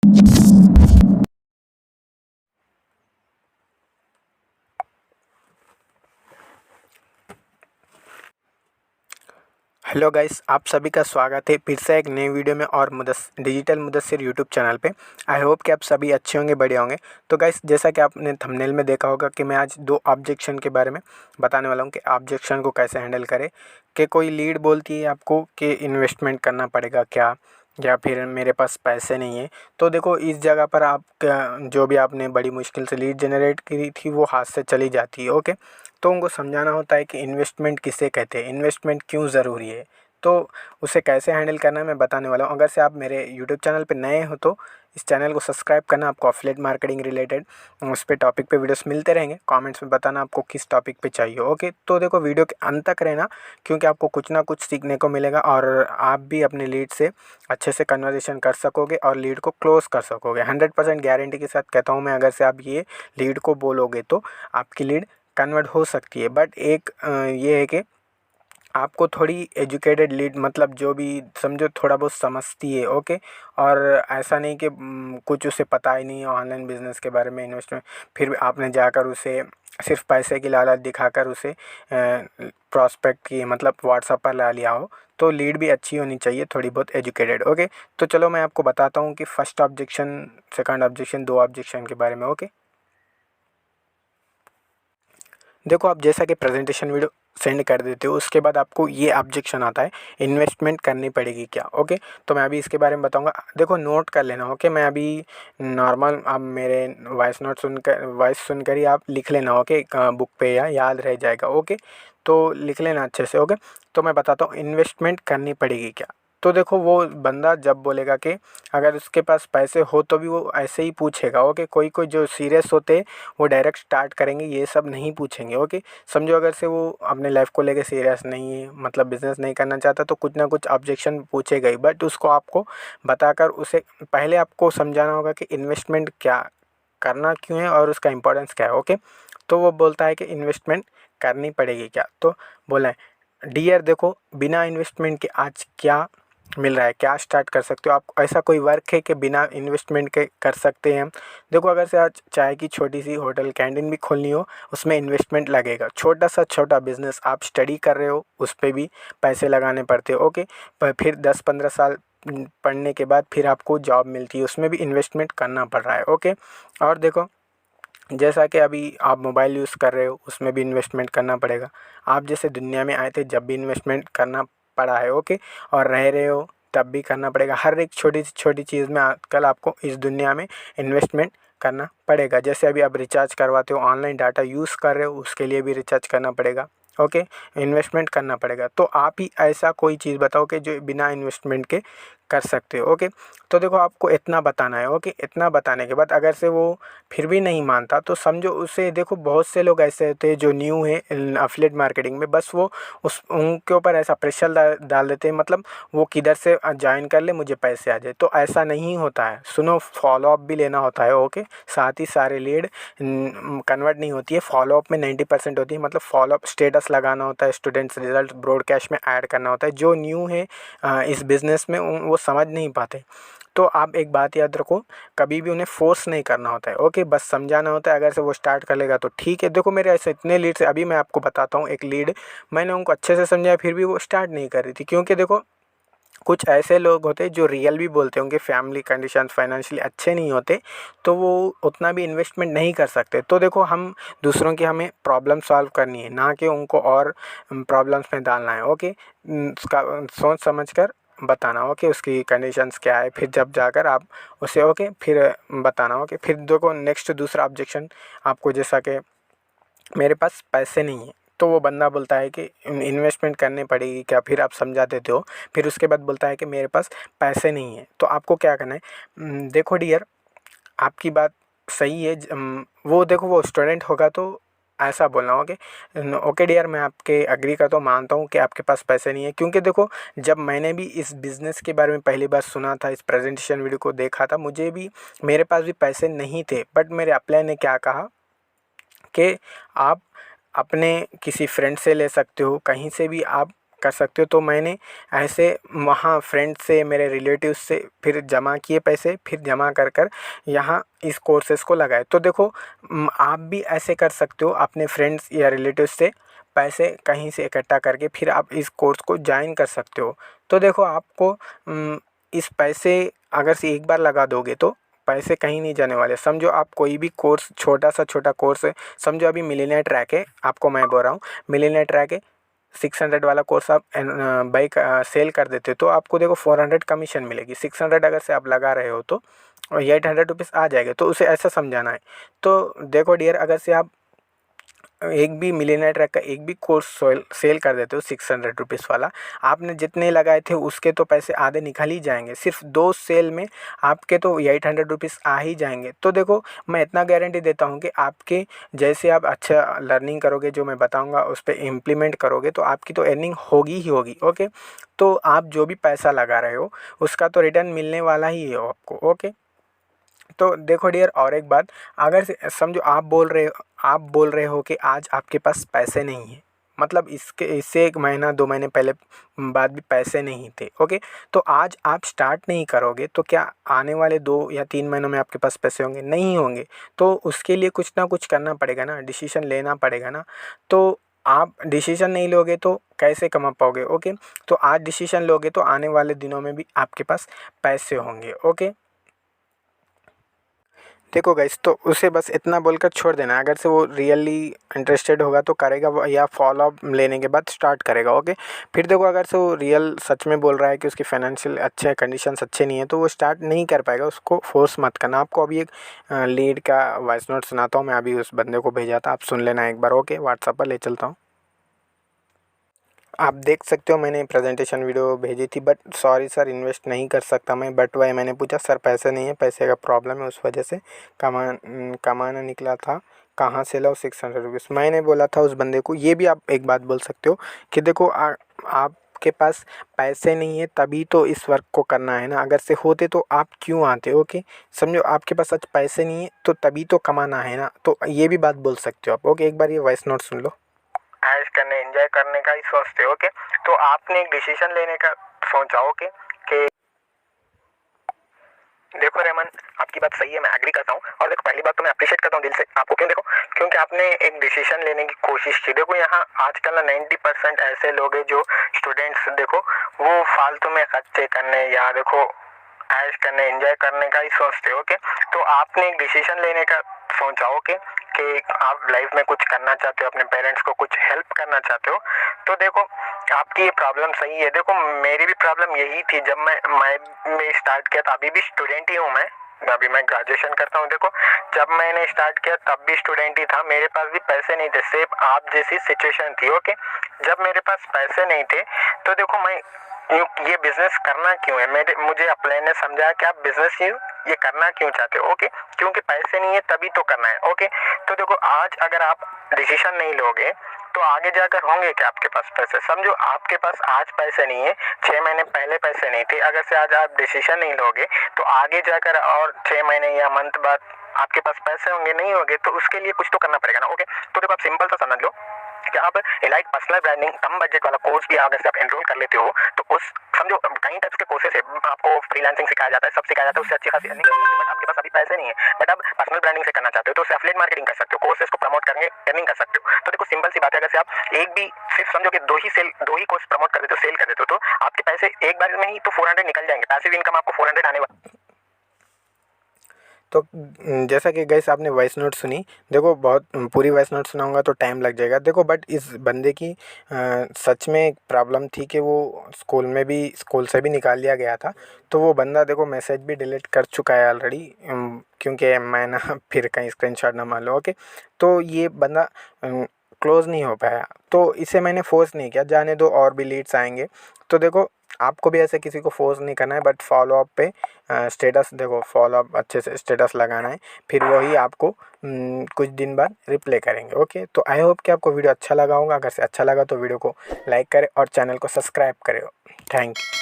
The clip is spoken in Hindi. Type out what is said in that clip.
हेलो गाइस, आप सभी का स्वागत है फिर से एक नई वीडियो में और डिजिटल मुदस्सिर यूट्यूब चैनल पे। आई होप कि आप सभी अच्छे होंगे, बढ़िया होंगे। तो गाइस, जैसा कि आपने थंबनेल में देखा होगा कि मैं आज दो ऑब्जेक्शन के बारे में बताने वाला हूँ कि ऑब्जेक्शन को कैसे हैंडल करें। कि कोई लीड बोलती है आपको कि इन्वेस्टमेंट करना पड़ेगा क्या, या फिर मेरे पास पैसे नहीं है। तो देखो, इस जगह पर आप जो भी आपने बड़ी मुश्किल से लीड जनरेट की थी वो हाथ से चली जाती है। ओके, तो उनको समझाना होता है कि इन्वेस्टमेंट किसे कहते हैं, इन्वेस्टमेंट क्यों ज़रूरी है। तो उसे कैसे हैंडल करना है मैं बताने वाला हूँ। अगर से आप मेरे यूट्यूब चैनल पे नए हो तो इस चैनल को सब्सक्राइब करना। आपको एफिलिएट मार्केटिंग रिलेटेड उस पे टॉपिक पे वीडियोस मिलते रहेंगे। कमेंट्स में बताना आपको किस टॉपिक पे चाहिए। ओके, तो देखो, वीडियो के अंत तक रहना, क्योंकि आपको कुछ ना कुछ सीखने को मिलेगा और आप भी अपने लीड से अच्छे से कन्वर्सेशन कर सकोगे और लीड को क्लोज कर सकोगे। 100% गारंटी के साथ कहता हूँ मैं, अगर से आप ये लीड को बोलोगे तो आपकी लीड कन्वर्ट हो सकती है। बट एक ये है कि आपको थोड़ी एजुकेटेड लीड, मतलब जो भी समझो थोड़ा बहुत समझती है। ओके, और ऐसा नहीं कि कुछ उसे पता ही नहीं है ऑनलाइन बिजनेस के बारे में, इन्वेस्टमेंट, फिर आपने जाकर उसे सिर्फ पैसे की लालच दिखाकर उसे प्रॉस्पेक्ट की मतलब व्हाट्सएप पर ला लिया हो। तो लीड भी अच्छी होनी चाहिए, थोड़ी बहुत एजुकेटेड। ओके, तो चलो मैं आपको बताता हूँ कि फर्स्ट ऑब्जेक्शन, सेकंड ऑब्जेक्शन, दो ऑब्जेक्शन के बारे में। ओके, देखो, आप जैसा कि प्रेजेंटेशन वीडियो सेंड कर देते हो उसके बाद आपको ये ऑब्जेक्शन आता है, इन्वेस्टमेंट करनी पड़ेगी क्या। ओके, तो मैं अभी इसके बारे में बताऊंगा। देखो, नोट कर लेना। ओके, मैं अभी नॉर्मल, आप मेरे वॉइस सुनकर ही आप लिख लेना। ओके, बुक पे या याद रह जाएगा। ओके, तो लिख लेना अच्छे से। ओके, तो मैं बताता हूँ इन्वेस्टमेंट करनी पड़ेगी क्या। तो देखो, वो बंदा जब बोलेगा कि अगर उसके पास पैसे हो तो भी वो ऐसे ही पूछेगा। ओके, कोई कोई जो सीरियस होते वो डायरेक्ट स्टार्ट करेंगे, ये सब नहीं पूछेंगे। ओके, समझो अगर से वो अपने लाइफ को लेके सीरियस नहीं है, मतलब बिजनेस नहीं करना चाहता, तो कुछ ना कुछ ऑब्जेक्शन पूछेगा ही। बट उसको आपको बताकर उसे पहले आपको समझाना होगा कि इन्वेस्टमेंट क्या करना क्यों है और उसका इम्पोर्टेंस क्या है। ओके, तो वो बोलता है कि इन्वेस्टमेंट करनी पड़ेगी क्या। तो बोला है, डियर देखो, बिना इन्वेस्टमेंट के आज क्या मिल रहा है, क्या स्टार्ट कर सकते हो आप। ऐसा कोई वर्क है कि बिना इन्वेस्टमेंट के कर सकते हैं हम। देखो, अगर से आज चाय की छोटी सी होटल कैंटीन भी खोलनी हो, उसमें इन्वेस्टमेंट लगेगा। छोटा सा छोटा बिजनेस, आप स्टडी कर रहे हो, उस पर भी पैसे लगाने पड़ते हैं। ओके, पर फिर 10-15 साल पढ़ने के बाद फिर आपको जॉब मिलती है, उसमें भी इन्वेस्टमेंट करना पड़ रहा है। ओके, और देखो, जैसा कि अभी आप मोबाइल यूज़ कर रहे हो, उसमें भी इन्वेस्टमेंट करना पड़ेगा। आप जैसे दुनिया में आए थे जब भी इन्वेस्टमेंट करना पड़ा है। ओके, और रह रहे हो तब भी करना पड़ेगा। हर एक छोटी सी छोटी चीज़ में आजकल आपको इस दुनिया में इन्वेस्टमेंट करना पड़ेगा। जैसे अभी आप रिचार्ज करवाते हो, ऑनलाइन डाटा यूज़ कर रहे हो, उसके लिए भी रिचार्ज करना पड़ेगा। ओके, इन्वेस्टमेंट करना पड़ेगा। तो आप ही ऐसा कोई चीज़ बताओ कि जो बिना इन्वेस्टमेंट के कर सकते हो। ओके, तो देखो, आपको इतना बताना है। ओके, इतना बताने के बाद अगर से वो फिर भी नहीं मानता तो समझो उसे, देखो बहुत से लोग ऐसे होते हैं जो न्यू है एफिलिएट मार्केटिंग में, बस वो उस उनके ऊपर ऐसा प्रेशर डाल देते हैं, मतलब वो किधर से ज्वाइन कर ले, मुझे पैसे आ जाए। तो ऐसा नहीं होता है, सुनो, फॉलो अप भी लेना होता है। ओके, साथ ही सारे लीड कन्वर्ट नहीं होती है, फॉलो अप में 90% होती है। मतलब फॉलो अप स्टेटस लगाना होता है, स्टूडेंट्स रिजल्ट ब्रॉडकास्ट में ऐड करना होता है। जो न्यू है इस बिज़नेस में वो समझ नहीं पाते। तो आप एक बात याद रखो, कभी भी उन्हें फोर्स नहीं करना होता है। ओके, बस समझाना होता है। अगर से वो स्टार्ट कर लेगा तो ठीक है। देखो, मेरे ऐसे इतने लीड्स है, अभी मैं आपको बताता हूँ एक लीड, मैंने उनको अच्छे से समझाया फिर भी वो स्टार्ट नहीं कर रही थी। क्योंकि देखो, कुछ ऐसे लोग होते हैं जो रियल भी बोलते होंगे, फैमिली कंडीशन फाइनेंशियली अच्छे नहीं होते, तो वो उतना भी इन्वेस्टमेंट नहीं कर सकते। तो देखो, हम दूसरों की, हमें प्रॉब्लम सॉल्व करनी है, ना कि उनको और प्रॉब्लम्स में डालना है। ओके, उसका सोच समझ कर बताना। ओके, उसकी कंडीशंस क्या है, फिर जब जाकर आप उसे ओके फिर बताना। ओके, फिर देखो, नेक्स्ट दूसरा ऑब्जेक्शन आपको, जैसा कि मेरे पास पैसे नहीं है, तो वो बंदा बोलता है कि इन्वेस्टमेंट करनी पड़ेगी क्या, फिर आप समझा देते हो। फिर उसके बाद बोलता है कि मेरे पास पैसे नहीं है। तो आपको क्या करना है, देखो डियर, आपकी बात सही है। वो देखो, वो स्टूडेंट होगा तो ऐसा बोलना हो कि ओके डियर, मैं आपके एग्री करता हूँ, मानता हूँ कि आपके पास पैसे नहीं है। क्योंकि देखो, जब मैंने भी इस बिज़नेस के बारे में पहली बार सुना था, इस प्रेजेंटेशन वीडियो को देखा था, मुझे भी, मेरे पास भी पैसे नहीं थे। बट मेरे अपलाइन ने क्या कहा कि आप अपने किसी फ्रेंड से ले सकते हो, कहीं से भी आप कर सकते हो। तो मैंने ऐसे वहाँ फ्रेंड से, मेरे रिलेटिव से फिर जमा किए पैसे, फिर जमा कर कर यहाँ इस कोर्सेज़ को लगाए। तो देखो आप भी ऐसे कर सकते हो, अपने फ्रेंड्स या रिलेटिव से पैसे कहीं से इकट्ठा करके फिर आप इस कोर्स को ज्वाइन कर सकते हो। तो देखो आपको इस पैसे अगर से एक बार लगा दोगे तो पैसे कहीं नहीं जाने वाले। समझो आप कोई भी कोर्स, छोटा सा छोटा कोर्स है, समझो अभी मिलियनेयर ट्रैक है, आपको मैं बोल रहा हूँ मिलियनेयर ट्रैक है, 600 वाला कोर्स आप बाइक सेल कर देते हो तो आपको देखो 400 कमीशन मिलेगी। 600 अगर से आप लगा रहे हो तो 800 रुपीज़ आ जाएगा। तो उसे ऐसा समझाना है। तो देखो डियर, अगर से आप एक भी मिलियनेयर ट्रैक का एक भी कोर्स सेल कर देते हो 600 रुपीज़ वाला, आपने जितने लगाए थे उसके तो पैसे आधे निकल ही जाएंगे। सिर्फ 2 सेल में आपके तो 800 रुपीज़ आ ही जाएंगे। तो देखो मैं इतना गारंटी देता हूँ कि आपके जैसे आप अच्छा लर्निंग करोगे, जो मैं बताऊँगा उस पर इम्प्लीमेंट करोगे तो आपकी तो अर्निंग होगी ही होगी। ओके, तो आप जो भी पैसा लगा रहे हो उसका तो रिटर्न मिलने वाला ही है आपको। ओके, तो देखो डियर, और एक बात, अगर समझो आप बोल रहे हो कि आज आपके पास पैसे नहीं हैं, मतलब इससे 1 महीना 2 महीने पहले बाद भी पैसे नहीं थे। ओके, तो आज आप स्टार्ट नहीं करोगे तो क्या आने वाले 2 या 3 महीनों में आपके पास पैसे होंगे? नहीं होंगे। तो उसके लिए कुछ ना कुछ करना पड़ेगा ना, डिसीजन लेना पड़ेगा ना। तो आप डिसीजन नहीं लोगे तो कैसे कमा पाओगे? ओके, तो आज डिसीजन लोगे तो आने वाले दिनों में भी आपके पास पैसे होंगे। ओके, देखो गाइस, तो उसे बस इतना बोलकर छोड़ देना। अगर से वो रियली इंटरेस्टेड होगा तो करेगा वो, या फॉलो अप लेने के बाद स्टार्ट करेगा। ओके, फिर देखो अगर से वो रियल सच में बोल रहा है कि उसकी फाइनेंशियल अच्छे कंडीशंस अच्छे नहीं है तो वो स्टार्ट नहीं कर पाएगा। उसको फोर्स मत करना। आपको अभी एक लीड का वॉइस नोट सुनाता हूँ, मैं अभी उस बंदे को भेजा था, आप सुन लेना एक बार। ओके, व्हाट्सएप पर ले चलता हूँ। आप देख सकते हो मैंने प्रेजेंटेशन वीडियो भेजी थी, बट सॉरी सर इन्वेस्ट नहीं कर सकता मैं। बट वही मैंने पूछा, सर पैसे नहीं है, पैसे का प्रॉब्लम है, उस वजह से कमाना निकला था, कहाँ से लाओ 600 रुपीज़। मैंने बोला था उस बंदे को, ये भी आप एक बात बोल सकते हो कि देखो आपके पास पैसे नहीं है तभी तो इस वर्क को करना है ना। अगर से होते तो आप क्यों आते? ओके, समझो आपके पास आज पैसे नहीं है तो तभी तो कमाना है ना। तो ये भी बात बोल सकते हो आप। ओके, एक बार ये वॉइस नोट सुन लो। ऐश करने, एंजॉय करने का ही सोचते हो। ओके, तो आपने एक डिसीजन लेने का सोचा। ओके, कि देखो रेमन, आपकी बात सही है, मैं एग्री करता हूँ। और देखो पहली बात तो मैं अप्रिशिएट करता हूँ दिल से आपको। क्यों? देखो क्योंकि आपने एक डिसीजन लेने की कोशिश की। देखो यहाँ आजकल ना 90% ऐसे लोग हैं जो स्टूडेंट्स, देखो वो फालतू में खर्चे करने या देखो ऐश करने, एंजॉय करने का ही सोचते हो। ओके, तो आपने एक डिसीजन लेने का सोचा। ओके, कि आप लाइफ में कुछ करना चाहते हो, अपने पेरेंट्स को कुछ हेल्प करना चाहते हो। तो देखो आपकी ये प्रॉब्लम सही है। देखो मेरी भी प्रॉब्लम यही थी जब मैं स्टार्ट किया था। अभी भी स्टूडेंट ही हूँ मैं, अभी मैं ग्रेजुएशन करता हूँ। देखो जब मैंने स्टार्ट किया तब भी स्टूडेंट ही था, मेरे पास भी पैसे नहीं थे, सेम आप जैसी सिचुएशन थी। ओके, जब मेरे पास पैसे नहीं थे तो देखो मैं ये बिजनेस करना क्यों है, मुझे अपने ने समझाया कि आप बिजनेस ये करना क्यों चाहते हो। ओके, क्योंकि पैसे नहीं है तभी तो करना है। ओके, तो देखो आज अगर आप डिसीजन नहीं लोगे तो आगे जाकर होंगे क्या आपके पास पैसे? समझो आपके पास आज पैसे नहीं है, 6 महीने पहले पैसे नहीं थे। अगर से आज आप डिसीजन नहीं लोगे तो आगे जाकर और 6 महीने या मंथ बाद आपके पास पैसे होंगे नहीं होंगे। तो उसके लिए कुछ तो करना पड़ेगा ना। ओके, तो देखो आप सिंपल सा समझ लो कि आप एलाइट पर्सनल ब्रांडिंग कम बजट वाला कोर्स भी अगर से आप एनरोल कर लेते हो तो उस समझो कई टाइप्स के कोर्सेस है, आपको फ्रीलांसिंग सिखाया जाता है, सब सिखाया जाता है, उससे अच्छी खासी अर्निंग कर सकते हो। बट आपके पास अभी पैसे नहीं है, बट आप पर्सनल ब्रांडिंग से करना चाहते हो तो उससे एफिलिएट मार्केटिंग कर सकते हो, कोर्सेस को प्रमोट करके अर्निंग कर सकते हो। तो देखो सिंपल सी बात है, अगर से आप एक भी सिर्फ समझो कि दो ही कोर्स प्रमोट कर देते हो, सेल कर देते हो, तो आपके पैसे एक बार में ही तो 400 निकल जाएंगे। पैसिव इनकम आपको 400 आने वाला। तो जैसा कि गाइस आपने वॉइस नोट सुनी, देखो बहुत पूरी वॉइस नोट सुनाऊंगा तो टाइम लग जाएगा। देखो बट इस बंदे की सच में एक प्रॉब्लम थी कि वो स्कूल से भी निकाल दिया गया था। तो वो बंदा देखो मैसेज भी डिलीट कर चुका है ऑलरेडी, क्योंकि मैं ना फिर कहीं स्क्रीनशॉट ना मान लो। ओके, तो ये बंदा क्लोज़ नहीं हो पाया, तो इसे मैंने फोर्स नहीं किया, जाने दो और भी लीड्स आएंगे। तो देखो आपको भी ऐसे किसी को फोर्स नहीं करना है, बट फॉलो अप पे स्टेटस, देखो फॉलो अप अच्छे से स्टेटस लगाना है, फिर वही आपको कुछ दिन बाद रिप्लाई करेंगे। ओके, तो आई होप कि आपको वीडियो अच्छा लगा होगा। अगर से अच्छा लगा तो वीडियो को लाइक करें और चैनल को सब्सक्राइब करें। Thank you.